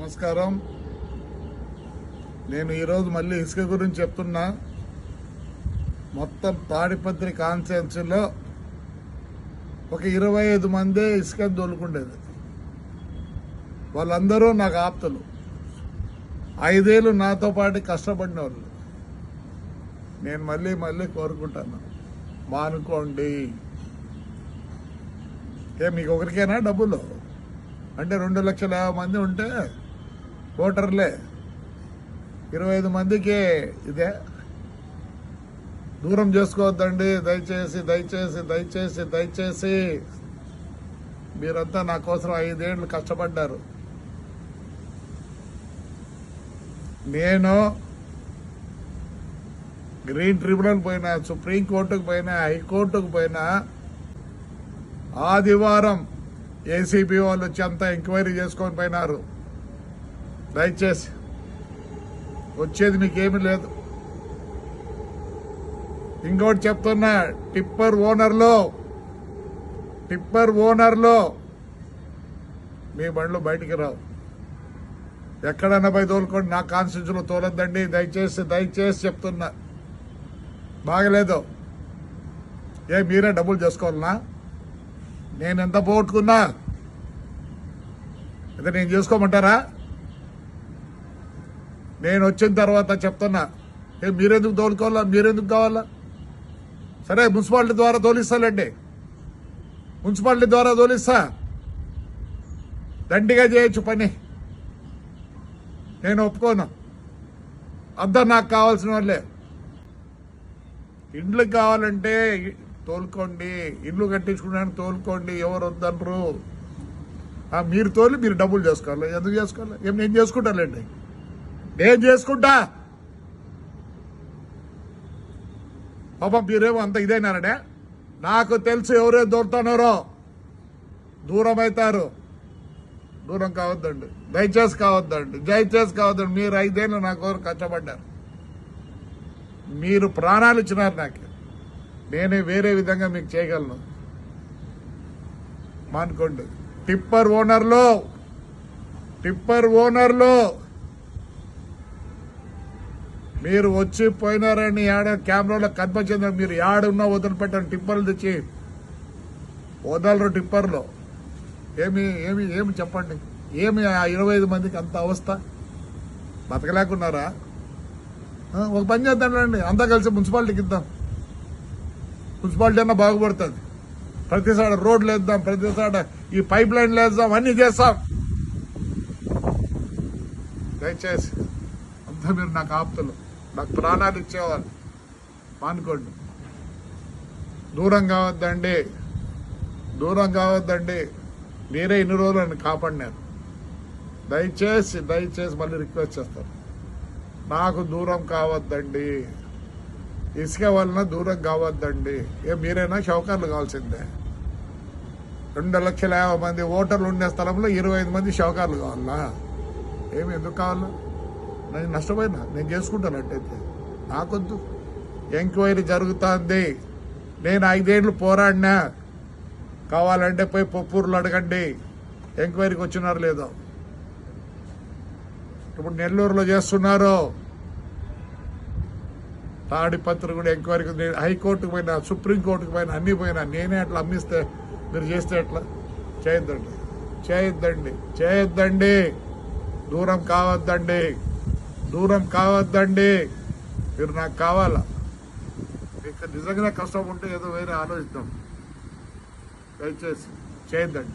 నమస్కారం. నేను ఈరోజు మళ్ళీ ఇసుక గురించి చెప్తున్నా. మొత్తం తాడిపత్రి కాన్స్టిట్యున్సీలో ఒక 25 మందే ఇసుక దొలుకుండేది. వాళ్ళందరూ నాకు ఆప్తులు. 5 ఏళ్ళు నాతో పాటు కష్టపడిన వాళ్ళు. నేను మళ్ళీ కోరుకుంటాను, మానుకోండి. మీకు ఒకరికైనా డబ్బులు అంటే 2,50,000 మంది ఉంటే ఓటర్లే, 25 మందికి ఇదే. దూరం చేసుకోవద్దండి. దయచేసి మీరంతా నా కోసం 5 ఏళ్ళు కష్టపడ్డారు. నేను గ్రీన్ ట్రిబ్యునల్ పోయినా, సుప్రీంకోర్టుకు పోయినా, హైకోర్టుకు పోయినా, ఆదివారం ఏసీబీ వాళ్ళు వచ్చి అంతా ఎంక్వైరీ చేసుకొని పోయినారు. దయచేసి వచ్చేది మీకేమీ లేదు. ఇంకోటి చెప్తున్నా, టిప్పర్ ఓనర్లో మీ బండ్లు బయటికి రావు. ఎక్కడన్నా పోయి తోలుకోండి, నా కాన్స్టిట్యూన్సీలో తోలొద్దండి. దయచేసి చెప్తున్నా. బాగలేదు. మీరే డబ్బులు చేసుకోవాలనా? నేను ఎంత పోగొట్టుకున్నా అయితే నేను చేసుకోమంటారా? నేను వచ్చిన తర్వాత చెప్తున్నా, మీరెందుకు తోలుకోవాలా? మీరెందుకు కావాలా? సరే, మున్సిపాలిటీ ద్వారా తోలిస్తానండి. మున్సిపాలిటీ ద్వారా తోలిస్తా. దండిగా చేయొచ్చు పని. నేను ఒప్పుకోను. అంతా నాకు కావాల్సిన వాళ్ళే. ఇండ్లు కావాలంటే తోలుకోండి, ఇల్లు కట్టించుకున్నాను తోలుకోండి, ఎవరు వద్దనరు. మీరు తోలి మీరు డబ్బులు చేసుకోవాలి. ఎందుకు చేసుకోవాలి? నేను చేసుకుంటానండి, నేను చేసుకుంటా. పాపం మీరేమో అంత ఇదైనారనే. నాకు తెలుసు ఎవరే దొరుకుతున్నారో. దూరం అవుతారు. దూరం కావద్దండి. దయచేసి కావద్దండి. మీరు 5 ఏళ్ళు నా కోరు కష్టపడ్డారు. మీరు ప్రాణాలు ఇచ్చినారు నాకు. నేనే వేరే విధంగా మీకు చేయగలను. మానుకోండి. టిప్పర్ ఓనర్లో మీరు వచ్చి పోయినారని కెమెరాలో కనిపించింది. మీరు యాడున్నా వదిలిపెట్టండి. టిప్పర్లు తెచ్చి వదలరు. టిప్పర్లో ఏమి చెప్పండి. ఏమి ఆ 25 మందికి అంత అవస్థ? బతకలేకున్నారా? ఒక పని చేద్దాండి, అంతా కలిసి మున్సిపాలిటీకి ఇద్దాం. మున్సిపాలిటీ అన్నా బాగుపడుతుంది. ప్రతిసారి రోడ్లు వేద్దాం, ప్రతిసారి ఈ పైప్ లైన్లు వేద్దాం, అన్నీ చేస్తాం. దయచేసి అంతా మీరు నాకు ఆప్తులు, నాకు ప్రాణాలు ఇచ్చేవాళ్ళు. మానుకోండి. దూరం కావద్దండి. మీరే ఇన్ని రోజులు నన్ను కాపాడినారు. దయచేసి మళ్ళీ రిక్వెస్ట్ చేస్తాను, నాకు దూరం కావద్దండి. ఇసుక వలన దూరం కావద్దండి. మీరైనా షౌకర్లు కావాల్సిందే. 2,50,000 మంది ఓటర్లు ఉండే స్థలంలో 25 మంది షౌకర్లు కావాలా? ఎందుకు కావాలా? నేను నష్టపోయినా, నేను చేసుకుంటాను. అట్టయితే నాకొద్దు. ఎంక్వైరీ జరుగుతుంది. నేను 5 ఏళ్ళు పోరాడినా. కావాలంటే పోయి పొప్పూరులో అడగండి, ఎంక్వైరీకి వచ్చినారు లేదో. ఇప్పుడు నెల్లూరులో చేస్తున్నారు. తాడిపత్రి కూడా ఎంక్వైరీకి, హైకోర్టుకు పోయినా, సుప్రీంకోర్టుకు పోయినా, అన్నీ పోయినా. నేనే అట్లా అమ్మిస్తే మీరు చేస్తే ఎట్లా? చేయొద్దండి. దూరం కావద్దండి. మీరు నాకు కావాలా? మీకు నిజంగా కష్టం ఉంటే ఏదో వేరే ఆలోచిద్దాం. దయచేసి చేయొద్దండి.